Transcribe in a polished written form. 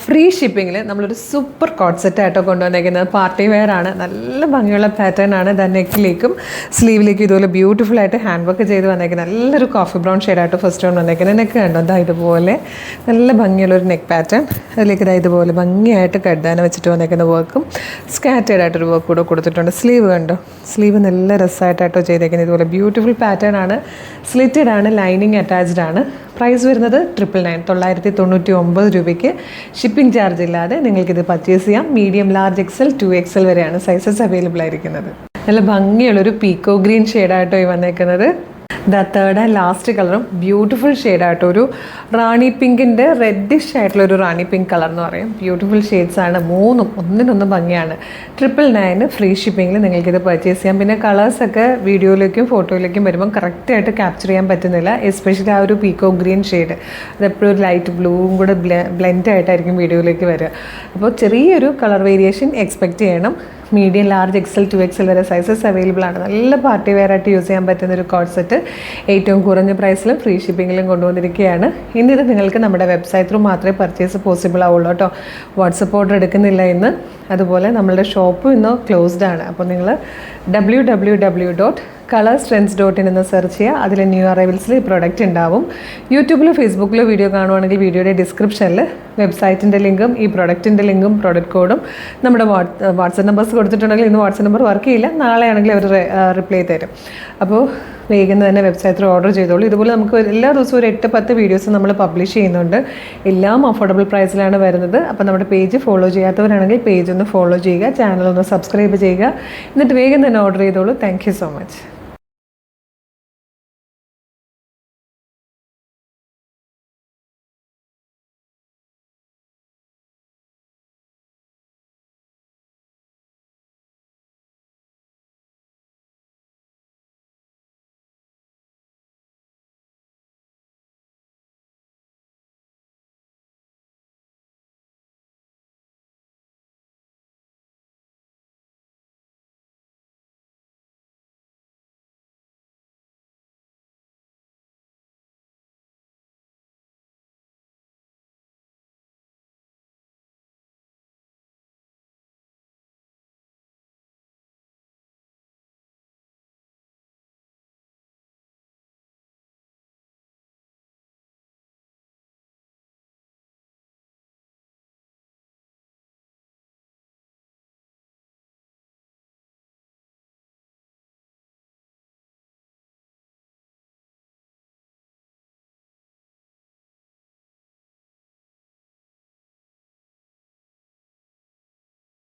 Free ഷിപ്പിങ്ങിൽ നമ്മളൊരു super coat set ആയിട്ടോ കൊണ്ടുവന്നേക്കുന്നത്. Party wear ആണ്, നല്ല ഭംഗിയുള്ള പാറ്റേൺ ആണ്. നെക്കിലേക്കും സ്ലീവിലേക്കും ഇതുപോലെ ബ്യൂട്ടിഫുൾ ആയിട്ട് ഹാൻഡ് വർക്ക് ചെയ്ത് വന്നേക്കുന്നത്. നല്ലൊരു കോഫി ബ്രൗൺ ഷെയ്ഡായിട്ട് ഫസ്റ്റ് കൊണ്ട് വന്നേക്കുന്നത്. നെക്ക് കണ്ടോ, ഇതാ ഇതുപോലെ നല്ല ഭംഗിയുള്ളൊരു നെക്ക് പാറ്റേൺ. അതിലേക്ക് ഇതാ ഇതുപോലെ ഭംഗിയായിട്ട് കഡ്ഡാന വെച്ചിട്ട് വന്നേക്കുന്ന വർക്കും സ്കാറ്റേഡ് ആയിട്ടൊരു വർക്ക് കൂടെ കൊടുത്തിട്ടുണ്ട്. സ്ലീവ് കണ്ടോ, സ്ലീവ് നല്ല രസമായിട്ടോ ചെയ്തേക്കുന്നത്. ഇതുപോലെ ബ്യൂട്ടിഫുൾ പാറ്റേൺ ആണ്, സ്ലിറ്റഡ് ആണ്, ലൈനിങ് അറ്റാച്ച്ഡ് ആണ്. പ്രൈസ് വരുന്നത് 999 999 രൂപയ്ക്ക്. ഷിപ്പിംഗ് ചാർജ് ഇല്ലാതെ നിങ്ങൾക്കിത് പർച്ചേസ് ചെയ്യാം. മീഡിയം, ലാർജ്, എക്സൽ, 2XL വരെയാണ് സൈസസ് അവൈലബിൾ ആയിരിക്കുന്നത്. നല്ല ഭംഗിയുള്ളൊരു പീക്കോ ഗ്രീൻ ഷെയ്ഡായിട്ടോ ഈ വന്നേക്കുന്നത്. തേർഡ് ആൻഡ് ലാസ്റ്റ് കളറും ബ്യൂട്ടിഫുൾ ഷെയ്ഡായിട്ടോ ഒരു റാണി പിങ്കിൻ്റെ റെഡിഷ് ആയിട്ടുള്ളൊരു റാണി പിങ്ക് കളർ എന്ന് പറയും. ബ്യൂട്ടിഫുൾ ഷെയ്ഡ്സാണ് മൂന്നും, ഒന്നിനൊന്നും ഭംഗിയാണ്. 999 ഫ്രീ ഷിപ്പിങ്ങിൽ നിങ്ങൾക്കിത് പർച്ചേസ് ചെയ്യാം. പിന്നെ കളേഴ്സൊക്കെ വീഡിയോയിലേക്കും ഫോട്ടോയിലേക്കും വരുമ്പം കറക്റ്റായിട്ട് ക്യാപ്ചർ ചെയ്യാൻ പറ്റുന്നില്ല. എസ്പെഷ്യലി ആ ഒരു പീക്കോ ഗ്രീൻ ഷെയ്ഡ് അതെപ്പോഴും ഒരു ലൈറ്റ് ബ്ലൂവും കൂടെ ബ്ലെൻഡ് ആയിട്ടായിരിക്കും വീഡിയോയിലേക്ക് വരിക. അപ്പോൾ ചെറിയൊരു കളർ വേരിയേഷൻ എക്സ്പെക്റ്റ് ചെയ്യണം. മീഡിയം, ലാർജ്, എക്സൽ, 2XL വരെ സൈസസ് അവൈലബിൾ ആണ്. നല്ല പാർട്ടി വെയർ ആയിട്ട് യൂസ് ചെയ്യാൻ പറ്റുന്ന ഒരു കോട്ട് സെറ്റ് ഏറ്റവും കുറഞ്ഞ പ്രൈസിലും ഫ്രീ ഷിപ്പിങ്ങിലും കൊണ്ടുവന്നിരിക്കുകയാണ്. ഇനി ഇത് നിങ്ങൾക്ക് നമ്മുടെ വെബ്സൈറ്റ് ത്രൂ മാത്രമേ പർച്ചേസ് പോസിബിൾ ആവുള്ളൂ കേട്ടോ. വാട്സപ്പ് ഓർഡർ എടുക്കുന്നില്ല ഇന്ന്. അതുപോലെ നമ്മളുടെ ഷോപ്പും ഇന്ന് ക്ലോസ്ഡ് ആണ്. അപ്പോൾ നിങ്ങൾ www.colorstrends.in എന്ന് സെർച്ച് ചെയ്യുക. അതിൽ ന്യൂ അറൈവൽസിൽ ഈ പ്രൊഡക്റ്റ് ഉണ്ടാവും. യൂട്യൂബിലോ ഫേസ്ബുക്കിലോ വീഡിയോ കാണുവാണെങ്കിൽ വീഡിയോയുടെ ഡിസ്ക്രിപ്ഷനിൽ വെബ്സൈറ്റിൻ്റെ ലിങ്കും ഈ പ്രൊഡക്റ്റിൻ്റെ ലിങ്കും പ്രൊഡക്റ്റ് കോഡും നമ്മുടെ വാട്സപ്പ് നമ്പേഴ്സ് കൊടുത്തിട്ടുണ്ടെങ്കിൽ ഇന്ന് വാട്സപ്പ് നമ്പർ വർക്ക് ചെയ്യില്ല, നാളെ ആണെങ്കിൽ അവർ റിപ്ലൈ തരും. അപ്പോൾ വേഗം തന്നെ വെബ്സൈറ്റിൽ ഓർഡർ ചെയ്തോളൂ. ഇതുപോലെ നമുക്ക് എല്ലാ ദിവസവും ഒരു 8-10 വീഡിയോസ് നമ്മൾ പബ്ലിഷ് ചെയ്യുന്നുണ്ട്. എല്ലാം അഫോർഡബിൾ പ്രൈസിലാണ് വരുന്നത്. അപ്പോൾ നമ്മുടെ പേജ് ഫോളോ ചെയ്യാത്തവരാണെങ്കിൽ പേജ് ഒന്ന് ഫോളോ ചെയ്യുക, ചാനൽ ഒന്ന് സബ്സ്ക്രൈബ് ചെയ്യുക. എന്നിട്ട് വേഗം തന്നെ ഓർഡർ ചെയ്തോളൂ. Thank you so much.